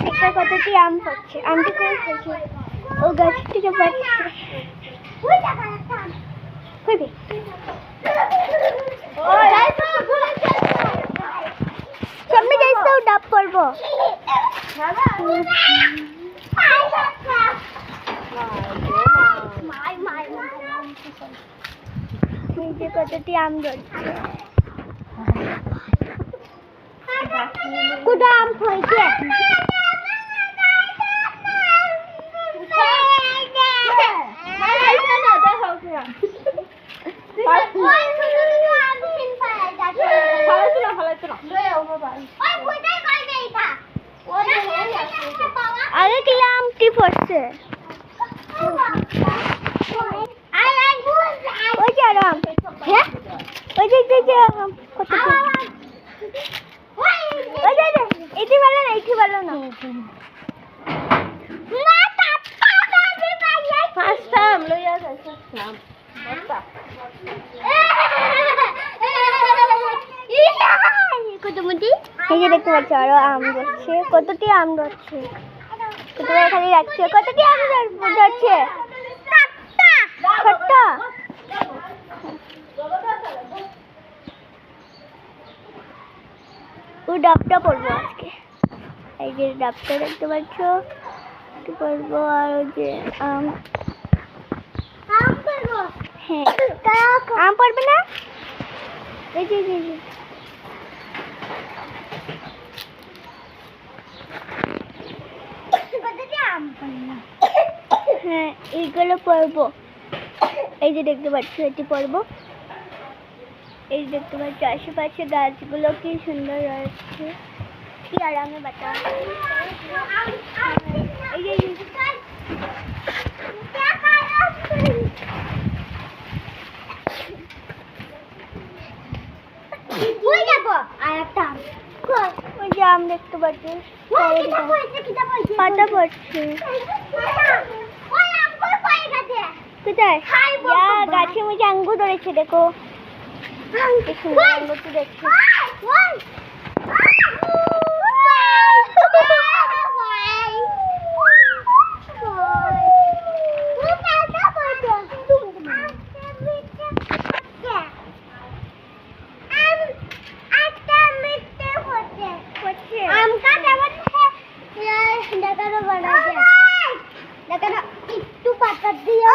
একটা কতটি আম পাচ্ছে, আমটি করে খাইছে ও গাছ থেকে পাচ্ছে। সামনে যাইছে ডাব পড়বো। কতটি আম ধরছে, কোটা আম হয়েছে। আগে কিলা আমটি পড়ছে, ওই যে আরাম, হ্যাঁ ওই যে এটি ভালো না, এটি ভালো না। এই যে দেখতে পাচ্ছি আরো আম ধরছে, কতটি আম ধরছে, খালি রাখছে, কতটি আম ধরছে, ও ডাবটা পড়বো আজকে। এই যে ডাবটা দেখতে পাচ্ছ পড়বো, আর ওই যে আম, হ্যাঁ আম পড়বে না, এই যে হ্যাঁ এইগুলো পড়বো। এই যে দেখতে পাচ্ছ এটি পড়বো। এই দেখতে পাচ্ছ আশেপাশে গাছগুলো কি সুন্দর রয়েছে, কি আরামে বাতাস। ওই যে আম দেখতে পাচ্ছি পাতা পড়ছে, কোথায় গাছের মধ্যে আঙ্গুর ধরেছে, দেখো আঙ্গুরটি দেখছি। একটু পাতা দিয়ে